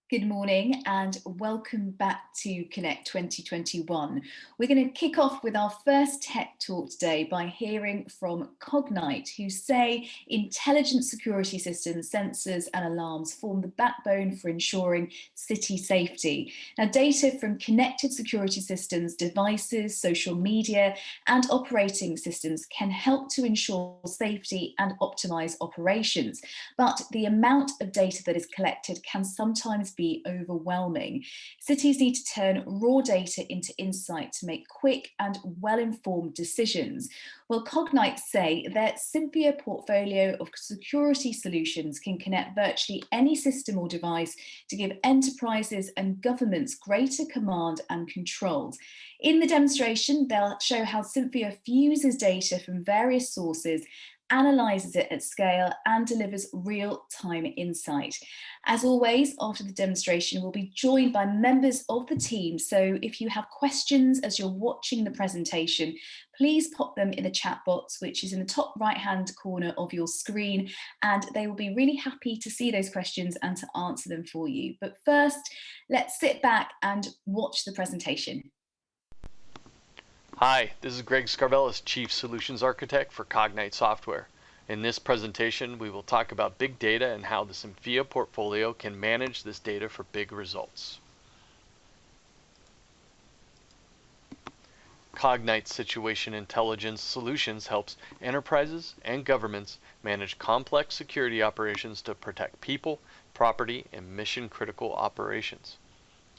Good morning and welcome back to Connect 2021. We're going to kick off with our first tech talk today by hearing from Cognyte, who say intelligent security systems, sensors and alarms form the backbone for ensuring city safety. Now, data from connected security systems, devices, social media and operating systems can help to ensure safety and optimize operations. But the amount of data that is collected can sometimes be overwhelming. Cities need to turn raw data into insight to make quick and well-informed decisions. Well, Cognyte say their Symphia portfolio of security solutions can connect virtually any system or device to give enterprises and governments greater command and control. In the demonstration, they'll show how Symphia fuses data from various sources, analyzes it at scale and delivers real-time insight. As always, after the demonstration, we'll be joined by members of the team. So if you have questions as you're watching the presentation, please pop them in the chat box, which is in the top right-hand corner of your screen, and they will be really happy to see those questions and to answer them for you. But first, let's sit back and watch the presentation. Hi, this is Greg Scarvellis, Chief Solutions Architect for Cognyte Software. In this presentation, we will talk about big data and how the Symphia portfolio can manage this data for big results. Cognyte Situation Intelligence Solutions helps enterprises and governments manage complex security operations to protect people, property, and mission-critical operations.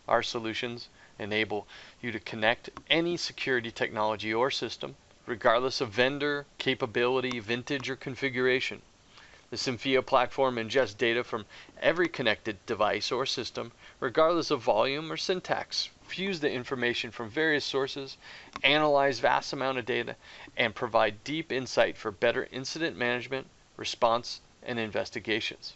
Our solutions enable you to connect any security technology or system, regardless of vendor, capability, vintage, or configuration. The Symphia platform ingests data from every connected device or system, regardless of volume or syntax, fuse the information from various sources, analyze vast amount of data, and provide deep insight for better incident management, response, and investigations.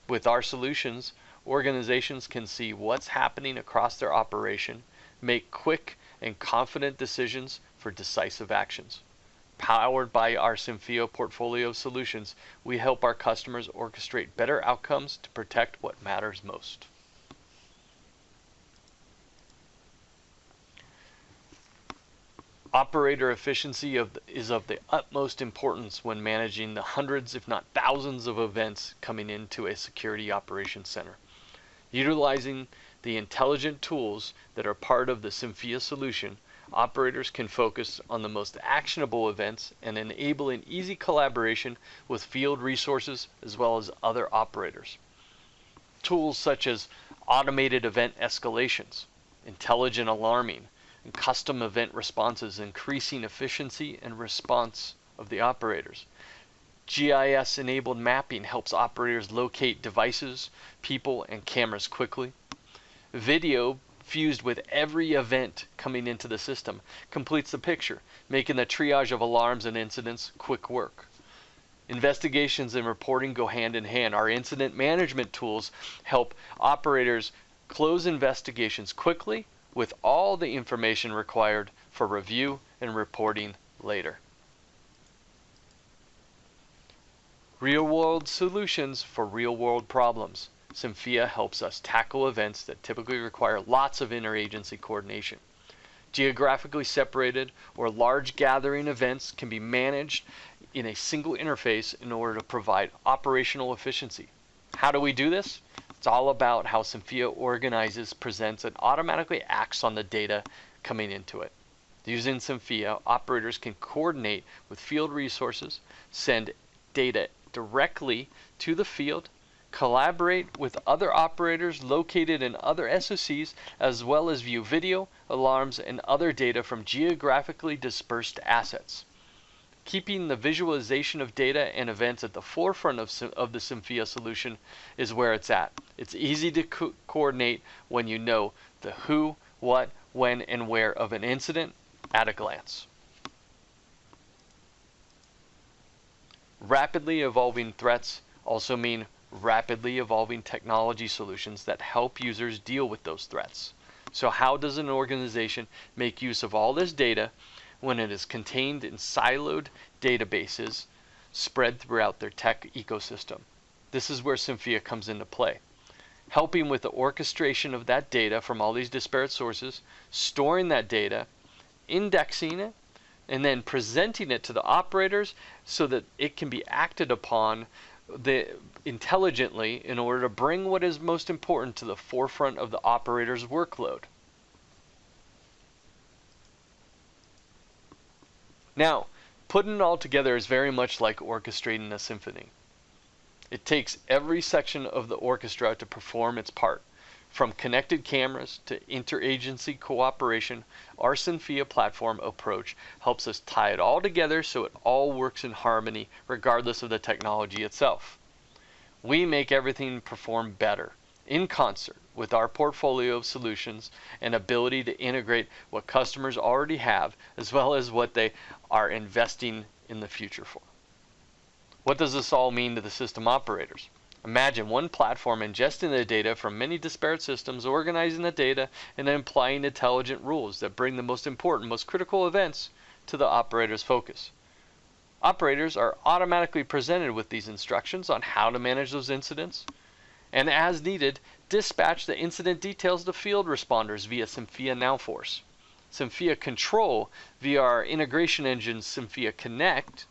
With our solutions, organizations can see what's happening across their operation, make quick and confident decisions for decisive actions. Powered by our Symphia portfolio of solutions, we help our customers orchestrate better outcomes to protect what matters most. Operator efficiency is of the utmost importance when managing the hundreds, if not thousands, of events coming into a security operations center. Utilizing the intelligent tools that are part of the Symphia solution, operators can focus on the most actionable events and enable an easy collaboration with field resources as well as other operators. Tools such as automated event escalations, intelligent alarming, and custom event responses increasing efficiency and response of the operators. GIS-enabled mapping helps operators locate devices, people, and cameras quickly. Video fused with every event coming into the system completes the picture, making the triage of alarms and incidents quick work. Investigations and reporting go hand in hand. Our incident management tools help operators close investigations quickly with all the information required for review and reporting later. Real-world solutions for real-world problems. Symphia helps us tackle events that typically require lots of interagency coordination. Geographically separated or large gathering events can be managed in a single interface in order to provide operational efficiency. How do we do this? It's all about how Symphia organizes, presents, and automatically acts on the data coming into it. Using Symphia, operators can coordinate with field resources, send data directly to the field, collaborate with other operators located in other SOCs, as well as view video, alarms, and other data from geographically dispersed assets. Keeping the visualization of data and events at the forefront of the Symphia solution is where it's at. It's easy to coordinate when you know the who, what, when, and where of an incident at a glance. Rapidly evolving threats also mean rapidly evolving technology solutions that help users deal with those threats. So how does an organization make use of all this data when it is contained in siloed databases spread throughout their tech ecosystem? This is where Symphia comes into play. helping with the orchestration of that data from all these disparate sources, storing that data, indexing it, and then presenting it to the operators so that it can be acted upon intelligently in order to bring what is most important to the forefront of the operator's workload. Now, putting it all together is very much like orchestrating a symphony. It takes every section of the orchestra to perform its part. From connected cameras to interagency cooperation, our Symphia platform approach helps us tie it all together so it all works in harmony regardless of the technology itself. We make everything perform better in concert with our portfolio of solutions and ability to integrate what customers already have as well as what they are investing in the future for. What does this all mean to the system operators? Imagine one platform ingesting the data from many disparate systems, organizing the data, and then applying intelligent rules that bring the most important, most critical events to the operator's focus. Operators are automatically presented with these instructions on how to manage those incidents, and as needed, dispatch the incident details to field responders via Symphia Nowforce. Symphia Control, via our integration engine Symphia Connect,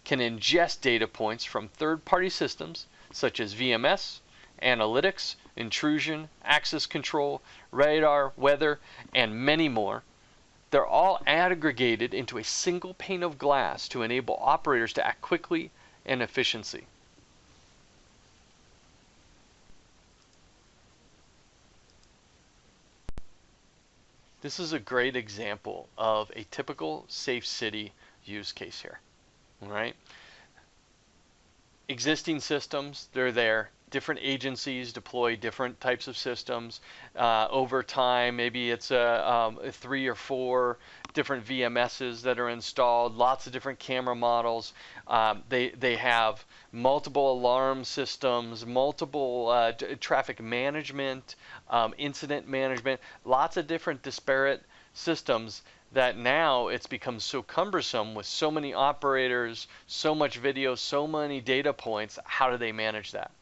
can ingest data points from third-party systems such as VMS, analytics, intrusion, access control, radar, weather, and many more. They're all aggregated into a single pane of glass to enable operators to act quickly and efficiently. This is a great example of a typical safe city use case here. All right. Existing systems, they're there. Different agencies deploy different types of systems. Over time, maybe it's 3 or 4 different VMSs that are installed, lots of different camera models. They have multiple alarm systems, multiple traffic management, incident management, lots of different disparate systems that now it's become so cumbersome with so many operators, so much video, so many data points. How do they manage that?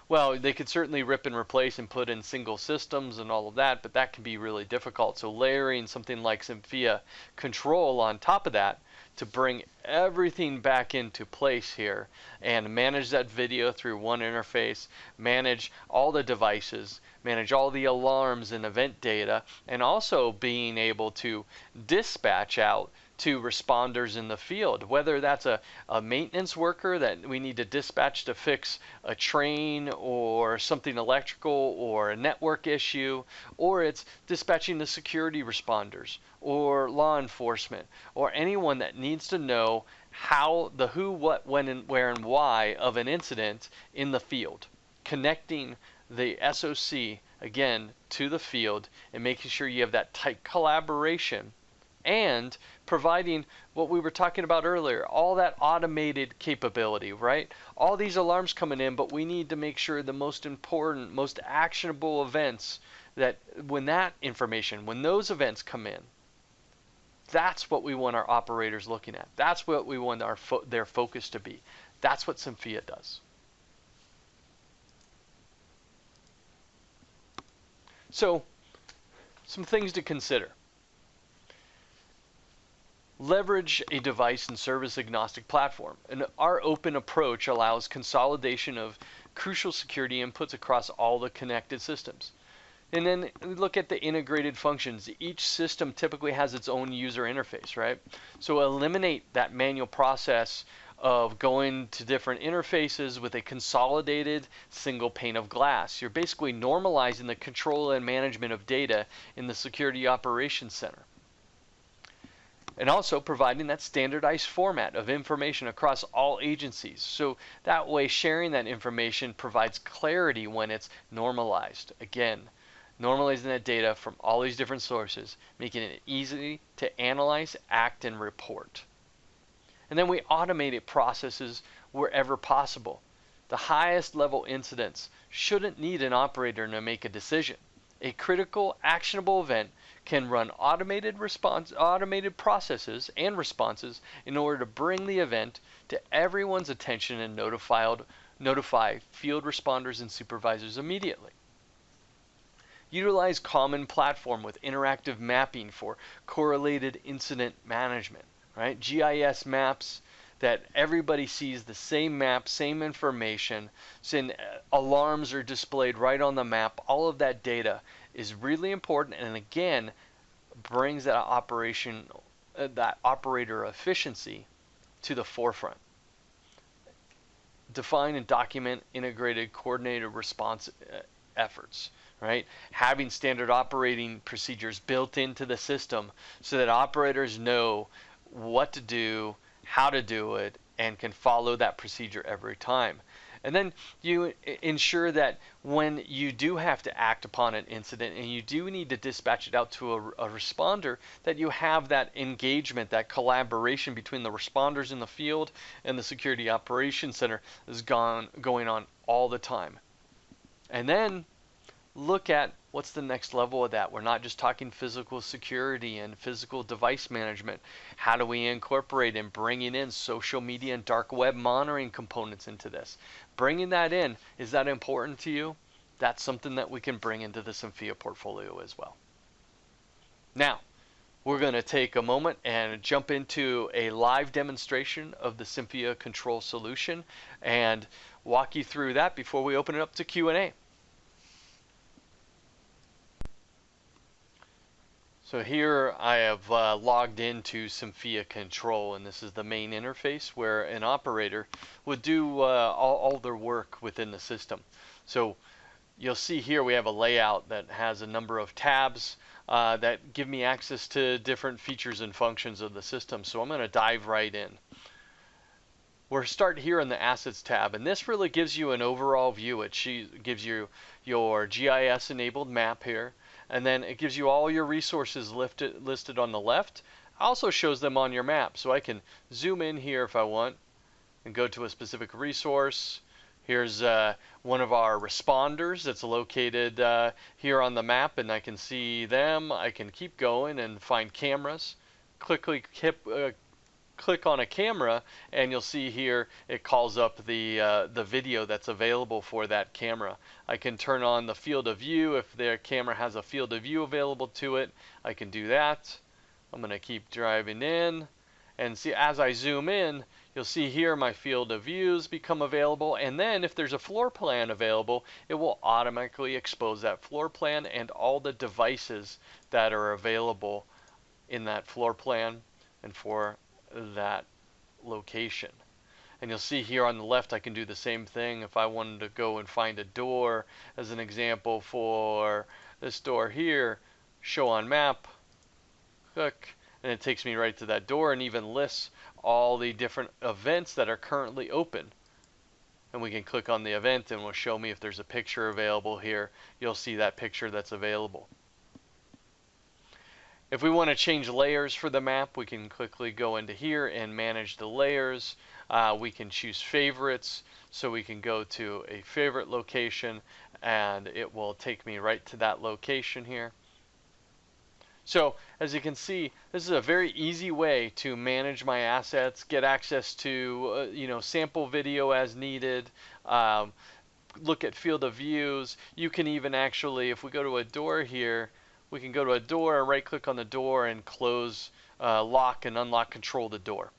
Well, they could certainly rip and replace and put in single systems and all of that, but that can be really difficult. So layering something like Symphia Control on top of that to bring everything back into place here and manage that video through one interface, manage all the devices, manage all the alarms and event data, and also being able to dispatch out to responders in the field, whether that's a maintenance worker that we need to dispatch to fix a train or something electrical or a network issue, or it's dispatching the security responders or law enforcement or anyone that needs to know how, the who, what, when, and where, and why of an incident in the field. Connecting the SOC, again, to the field and making sure you have that tight collaboration and providing what we were talking about earlier, all that automated capability, right? All these alarms coming in, but we need to make sure the most important, most actionable events, that when that information, when those events come in, that's what we want our operators looking at. That's what we want their focus to be. That's what Symphia does. So, some things to consider. Leverage a device and service agnostic platform. And our open approach allows consolidation of crucial security inputs across all the connected systems. And then we look at the integrated functions. Each system typically has its own user interface, right? So eliminate that manual process of going to different interfaces with a consolidated single pane of glass. You're basically normalizing the control and management of data in the Security Operations Center. And also providing that standardized format of information across all agencies. So that way sharing that information provides clarity when it's normalized. Again, normalizing that data from all these different sources, making it easy to analyze, act, and report. And then we automate processes wherever possible. The highest level incidents shouldn't need an operator to make a decision. A critical, actionable event can run automated processes and responses in order to bring the event to everyone's attention and notify field responders and supervisors immediately. Utilize common platform with interactive mapping for correlated incident management, right? GIS maps that everybody sees the same map, same information, so alarms are displayed right on the map. All of that data is really important, and again, brings that operator efficiency to the forefront. Define and document integrated coordinated response efforts, right? Having standard operating procedures built into the system so that operators know what to do, how to do it, and can follow that procedure every time. And then you ensure that when you do have to act upon an incident and you do need to dispatch it out to a responder, that you have that engagement, that collaboration between the responders in the field and the security operations center is going on all the time. And then look at what's the next level of that. We're not just talking physical security and physical device management. How do we incorporate and bringing in social media and dark web monitoring components into this? Bringing that in, is that important to you? That's something that we can bring into the Symphia portfolio as well. Now, we're going to take a moment and jump into a live demonstration of the Symphia control solution and walk you through that before we open it up to Q&A. So here I have logged into Symphia Control, and this is the main interface where an operator would do all their work within the system. So you'll see here we have a layout that has a number of tabs that give me access to different features and functions of the system. So I'm going to dive right in. We'll start here in the Assets tab, and this really gives you an overall view. It gives you your GIS enabled map here. And then it gives you all your resources listed on the left. Also shows them on your map. So I can zoom in here if I want and go to a specific resource. Here's one of our responders that's located here on the map, and I can see them. I can keep going and find cameras. Click on a camera, and you'll see here it calls up the video that's available for that camera. I can turn on the field of view if their camera has a field of view available to it. I can do that. I'm going to keep driving in, and see as I zoom in, you'll see here my field of views become available, and then if there's a floor plan available, it will automatically expose that floor plan and all the devices that are available in that floor plan and for that location. And you'll see here on the left I can do the same thing. If I wanted to go and find a door as an example for this door here, show on map, click, and it takes me right to that door and even lists all the different events that are currently open. And we can click on the event and it will show me if there's a picture available here. You'll see that picture that's available. If we want to change layers for the map, we can quickly go into here and manage the layers. We can choose favorites, so we can go to a favorite location and it will take me right to that location here. So as you can see, this is a very easy way to manage my assets, get access to sample video as needed, look at field of views. You can even actually, if we go to a door here, we can go to a door and right click on the door and close, lock and unlock, control the door.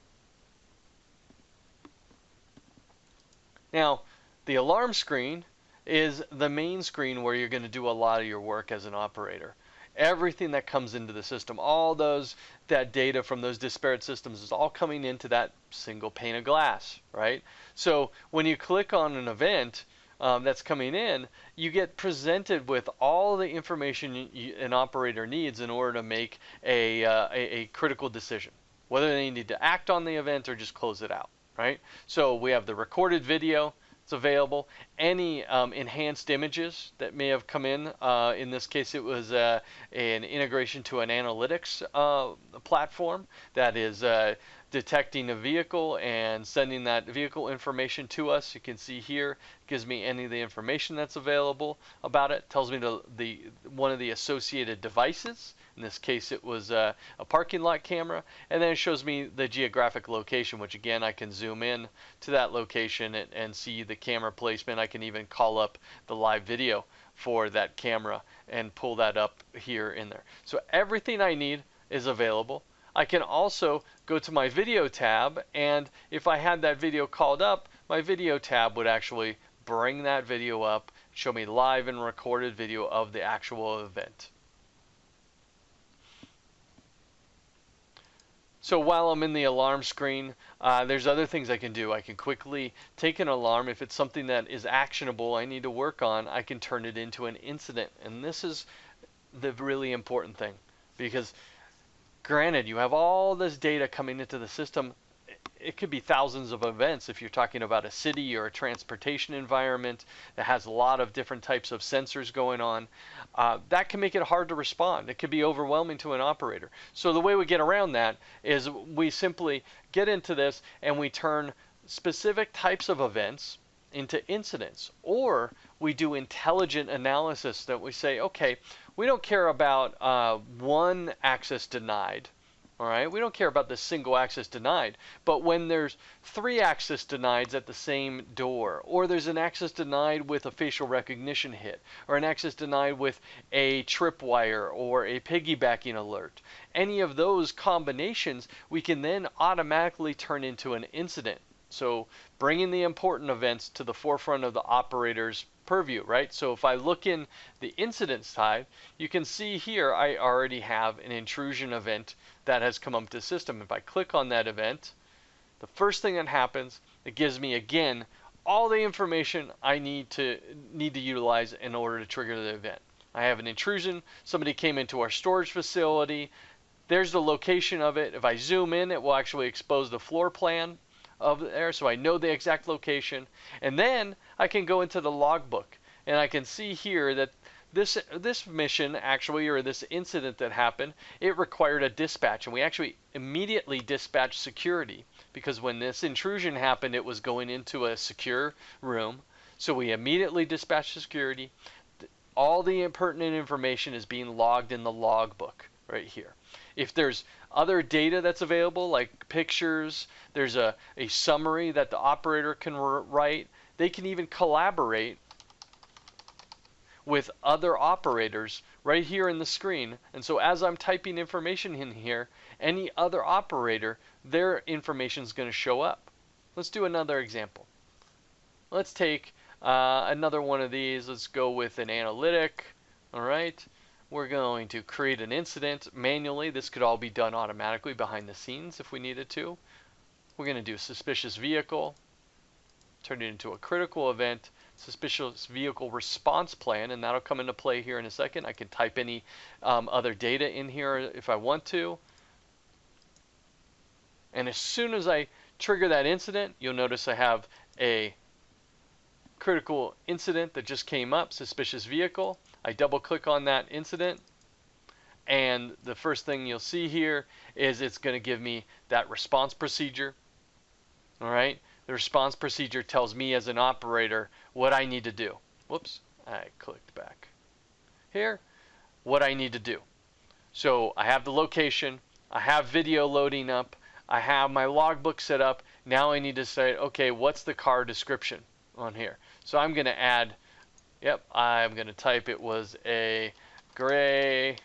Now, the alarm screen is the main screen where you're going to do a lot of your work as an operator. Everything that comes into the system, all that data from those disparate systems is all coming into that single pane of glass, right? So when you click on an event that's coming in, you get presented with all the information an operator needs in order to make a critical decision, whether they need to act on the event or just close it out, right? So we have the recorded video. It's available. Any enhanced images that may have come in this case it was an integration to an analytics platform that is detecting a vehicle and sending that vehicle information to us. You can see here, it gives me any of the information that's available about it. Tells me one of the associated devices. In this case it was a parking lot camera, and then it shows me the geographic location, which again I can zoom in to that location and see the camera placement. I can even call up the live video for that camera and pull that up here in there. So everything I need is available. I can also go to my video tab, and if I had that video called up, my video tab would actually bring that video up, show me live and recorded video of the actual event. So while I'm in the alarm screen, there's other things I can do. I can quickly take an alarm. If it's something that is actionable I need to work on, I can turn it into an incident. And this is the really important thing, because granted, you have all this data coming into the system. It could be thousands of events if you're talking about a city or a transportation environment that has a lot of different types of sensors going on. That can make it hard to respond. It could be overwhelming to an operator. So the way we get around that is we simply get into this and we turn specific types of events into incidents, or we do intelligent analysis that we say, okay, we don't care about one access denied. All right, we don't care about the single access denied, but when there's 3 access denieds at the same door, or there's an access denied with a facial recognition hit, or an access denied with a tripwire or a piggybacking alert, any of those combinations we can then automatically turn into an incident. So bringing the important events to the forefront of the operator's purview, right? So if I look in the incident side, you can see here I already have an intrusion event that has come up to the system. If I click on that event, the first thing that happens, it gives me again all the information I need to utilize in order to trigger the event. I have an intrusion, somebody came into our storage facility, there's the location of it. If I zoom in, it will actually expose the floor plan of there, so I know the exact location. And then I can go into the logbook and I can see here that this mission actually, or this incident that happened, it required a dispatch, and we actually immediately dispatched security, because when this intrusion happened it was going into a secure room. So we immediately dispatched security. All the pertinent information is being logged in the logbook right here. If there's other data that's available, like pictures, there's a summary that the operator can write. They can even collaborate with other operators right here in the screen. And so as I'm typing information in here, any other operator, their information is going to show up. Let's do another example. Let's take another one of these. Let's go with an analytic. All right. We're going to create an incident manually. This could all be done automatically behind the scenes if we needed to. We're going to do suspicious vehicle, turn it into a critical event, suspicious vehicle response plan, and that'll come into play here in a second. I can type any other data in here if I want to. And as soon as I trigger that incident, you'll notice I have a critical incident that just came up, suspicious vehicle. I double click on that incident, and the first thing you'll see here is it's going to give me that response procedure. All right, the response procedure tells me as an operator what I need to do. Whoops, I clicked back here. What I need to do. So I have the location, I have video loading up, I have my logbook set up. Now I need to say, okay, what's the car description on here? So I'm going to add, I'm going to type it was a gray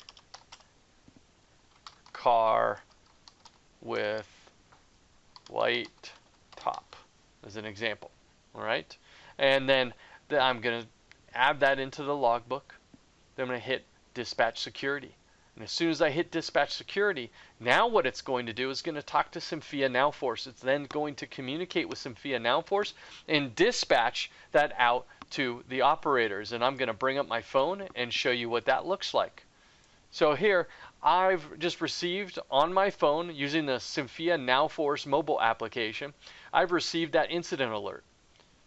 car with white top as an example. All right, and then I'm going to add that into the logbook. Then I'm going to hit dispatch security. And as soon as I hit dispatch security, now what it's going to do is going to talk to Symphia Nowforce. It's then going to communicate with Symphia Nowforce and dispatch that out to the operators. And I'm going to bring up my phone and show you what that looks like. So here, I've just received on my phone, using the Symphia Nowforce mobile application, I've received that incident alert.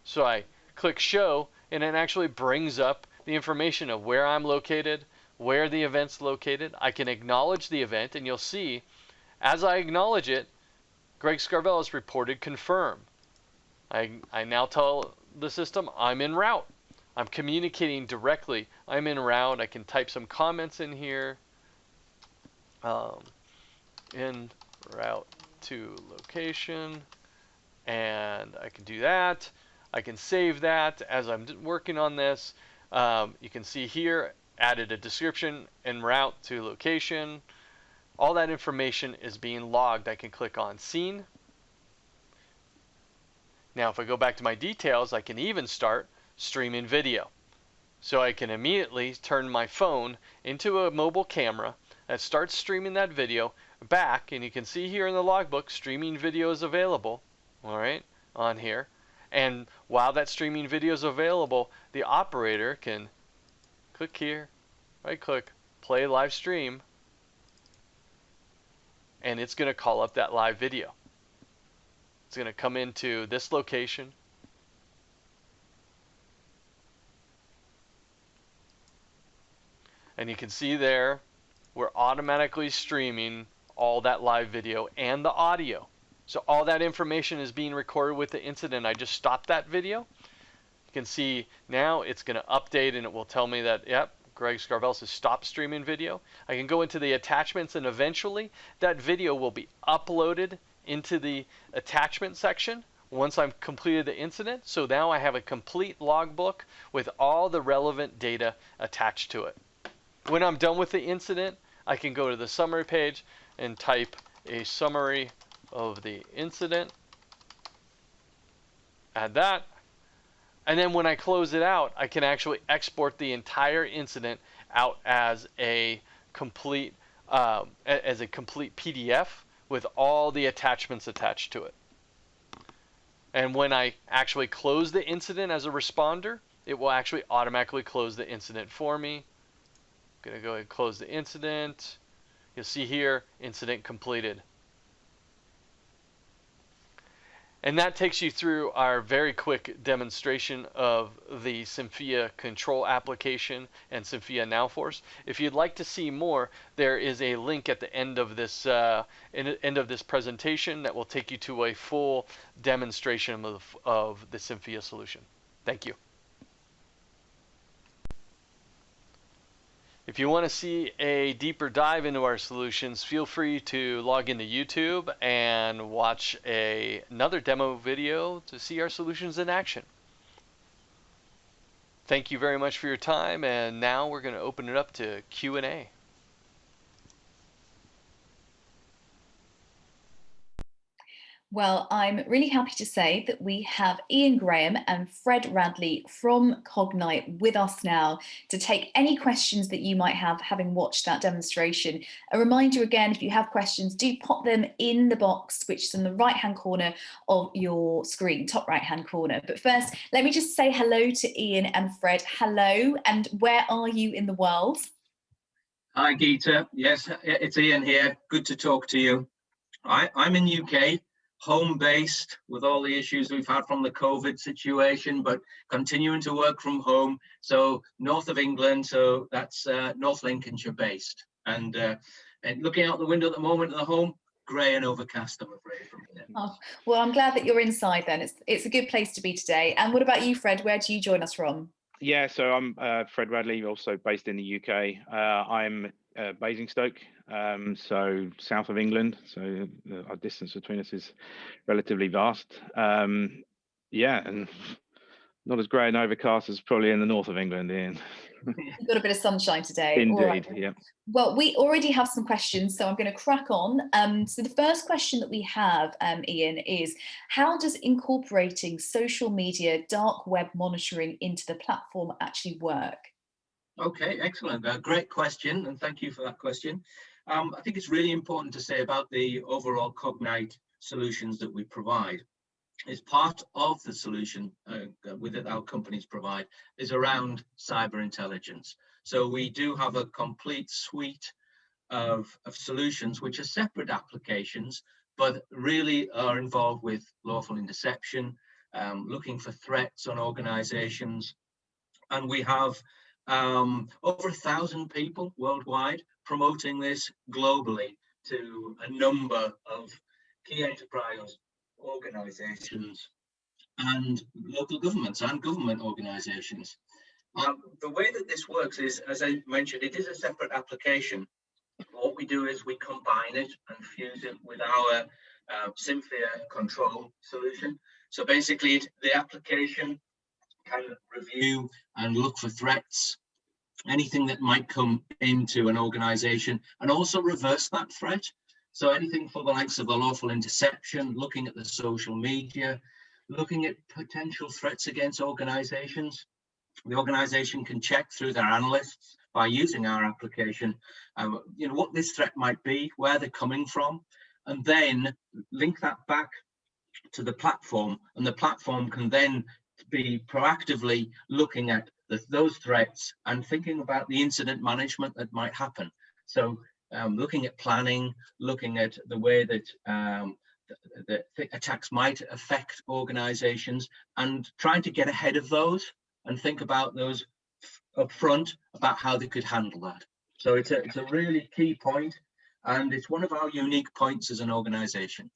So I click show, and it actually brings up the information of where I'm located, where the event's located. I can acknowledge the event, and you'll see as I acknowledge it, Greg Scarvellis reported confirm. I now tell the system I'm en route. I'm communicating directly. I'm en route. I can type some comments in here. En route to location, and I can do that. I can save that as I'm working on this. You can see here, added a description en route to location. All that information is being logged. I can click on Scene. Now if I go back to my details, I can even start streaming video. So I can immediately turn my phone into a mobile camera that starts streaming that video back, and you can see here in the logbook, streaming video is available, all right, on here. And while that streaming video is available, the operator can click here, right click, play live stream, and it's going to call up that live video. It's going to come into this location. And you can see there, we're automatically streaming all that live video and the audio. So all that information is being recorded with the incident. I just stopped that video. You can see now it's going to update and it will tell me that, yep, Greg Scarvelis has stopped streaming video. I can go into the attachments and eventually that video will be uploaded into the attachment section once I've completed the incident. So now I have a complete logbook with all the relevant data attached to it. When I'm done with the incident, I can go to the summary page and type a summary of the incident, add that, and then when I close it out, I can actually export the entire incident out as a complete PDF with all the attachments attached to it. And when I actually close the incident as a responder, it will actually automatically close the incident for me. I'm going to go ahead and close the incident. You'll see here, incident completed. And that takes you through our very quick demonstration of the Symphia control application and Symphia Nowforce. If you'd like to see more, there is a link at the end of this presentation that will take you to a full demonstration of the Symphia solution. Thank you. If you want to see a deeper dive into our solutions, feel free to log into YouTube and watch another demo video to see our solutions in action. Thank you very much for your time, and now we're going to open it up to Q&A. Well, I'm really happy to say that we have Ian Graham and Fred Radley from Cognyte with us now to take any questions that you might have having watched that demonstration. A reminder again, if you have questions, do pop them in the box, which is in the right-hand corner of your screen, top right-hand corner. But first, let me just say hello to Ian and Fred. Hello, and where are you in the world? Hi, Geeta. Yes, it's Ian here. Good to talk to you. I'm in UK. Home-based with all the issues we've had from the COVID situation, but continuing to work from home. So north of England, so that's North Lincolnshire based. And looking out the window at the moment at the home, grey and overcast, I'm afraid, from here. Oh, well, I'm glad that you're inside then. It's a good place to be today. And what about you, Fred? Where do you join us from? Yeah, so I'm Fred Radley, also based in the UK. I'm Basingstoke, so south of England. So our distance between us is relatively vast. Yeah, and not as grey and overcast as probably in the north of England, Ian. You've got a bit of sunshine today. Indeed, right. Yeah. Well, we already have some questions, so I'm going to crack on. So the first question that we have, Ian, is how does incorporating social media dark web monitoring into the platform actually work? Okay, excellent. Great question, and thank you for that question. I think it's really important to say about the overall Cognyte solutions that we provide. Is part of the solution that our companies provide is around cyber intelligence. So we do have a complete suite of solutions which are separate applications, but really are involved with lawful interception, looking for threats on organizations. And we have over 1,000 people worldwide promoting this globally to a number of key enterprise organizations and local governments and government organizations. The way that this works is, as I mentioned, it is a separate application. What we do is we combine it and fuse it with our Symphia control solution. So basically the application can review and look for threats, anything that might come into an organization, and also reverse that threat. So anything for the likes of the lawful interception, looking at the social media, looking at potential threats against organizations. The organization can check through their analysts by using our application, what this threat might be, where they're coming from, and then link that back to the platform, and the platform can then be proactively looking at those threats and thinking about the incident management that might happen. So looking at planning, looking at the way that the attacks might affect organizations, and trying to get ahead of those and think about those up front about how they could handle that. So it's a really key point, and it's one of our unique points as an organization.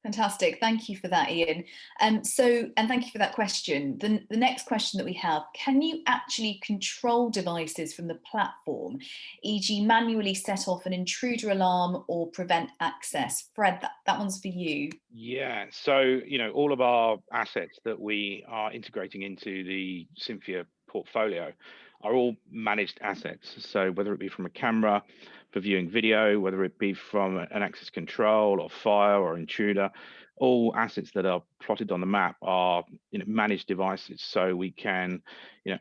Fantastic. Thank you for that, Ian. And thank you for that question. The next question that we have, can you actually control devices from the platform, e.g. manually set off an intruder alarm or prevent access? Fred, that one's for you. Yeah, so, all of our assets that we are integrating into the Symphia portfolio are all managed assets. So whether it be from a camera for viewing video, whether it be from an access control or fire or intruder, all assets that are plotted on the map are managed devices. So we can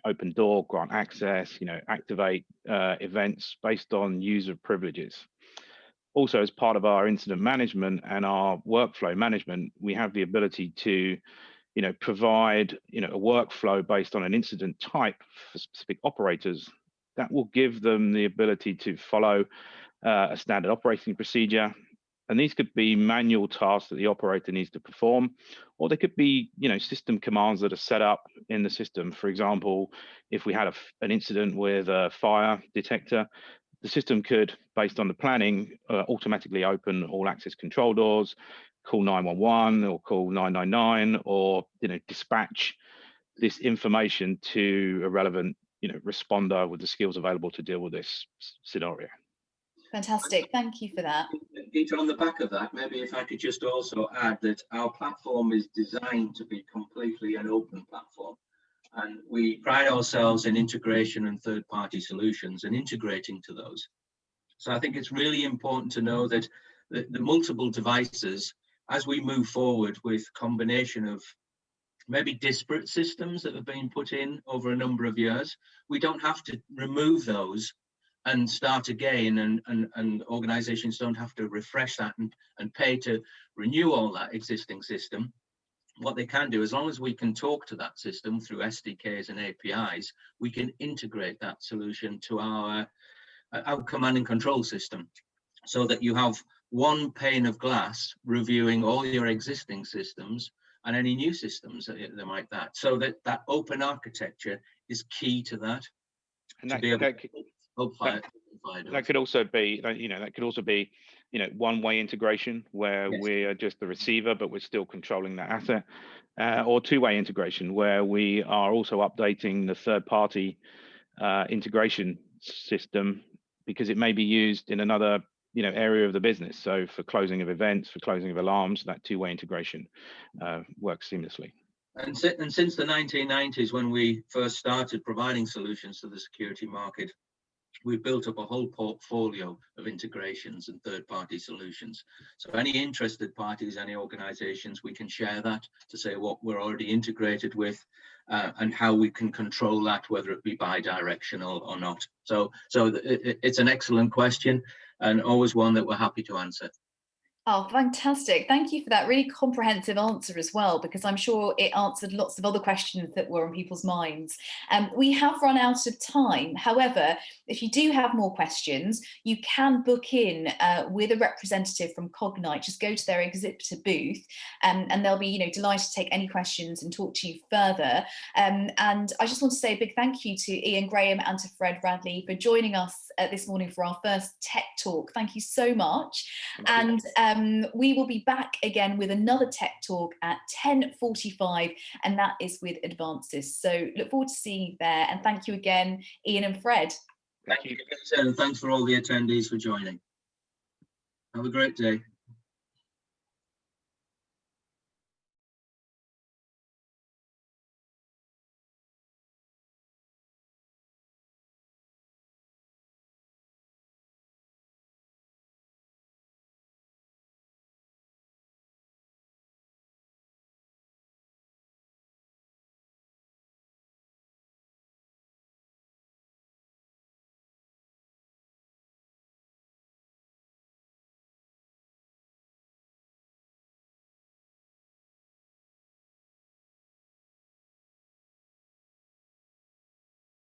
open door, grant access, activate events based on user privileges. Also, as part of our incident management and our workflow management, we have the ability to provide a workflow based on an incident type for specific operators that will give them the ability to follow a standard operating procedure. And these could be manual tasks that the operator needs to perform, or they could be system commands that are set up in the system. For example, if we had an incident with a fire detector, the system could, based on the planning, automatically open all access control doors, call 911 or call 999, or dispatch this information to a relevant responder with the skills available to deal with this scenario. Fantastic, thank you for that. Peter, on the back of that, maybe if I could just also add that our platform is designed to be completely an open platform, and we pride ourselves in integration and third-party solutions and integrating to those. So I think it's really important to know that the multiple devices, as we move forward with combination of maybe disparate systems that have been put in over a number of years, we don't have to remove those and start again, and organizations don't have to refresh that and pay to renew all that existing system. What they can do, as long as we can talk to that system through SDKs and APIs, we can integrate that solution to our command and control system, so that you have one pane of glass reviewing all your existing systems and any new systems that might that. So that open architecture is key to that. And that could also be, one-way integration where yes, we are just the receiver, but we're still controlling that asset, or two-way integration where we are also updating the third-party integration system, because it may be used in another area of the business. So for closing of events, for closing of alarms, that two-way integration works seamlessly. And since the 1990s, when we first started providing solutions to the security market, we've built up a whole portfolio of integrations and third-party solutions. So any interested parties, any organizations, we can share that to say what we're already integrated with and how we can control that, whether it be bi-directional or not. So it's an excellent question, and always one that we're happy to answer. Oh, fantastic. Thank you for that really comprehensive answer as well, because I'm sure it answered lots of other questions that were on people's minds. We have run out of time. However, if you do have more questions, you can book in with a representative from Cognyte. Just go to their exhibitor booth and they'll be delighted to take any questions and talk to you further. And I just want to say a big thank you to Ian Graham and to Fred Radley for joining us this morning for our first Tech Talk. Thank you so much. And we will be back again with another Tech Talk at 10:45, and that is with Advances. So look forward to seeing you there, and thank you again, Ian and Fred. Thank you, and thanks for all the attendees for joining. Have a great day.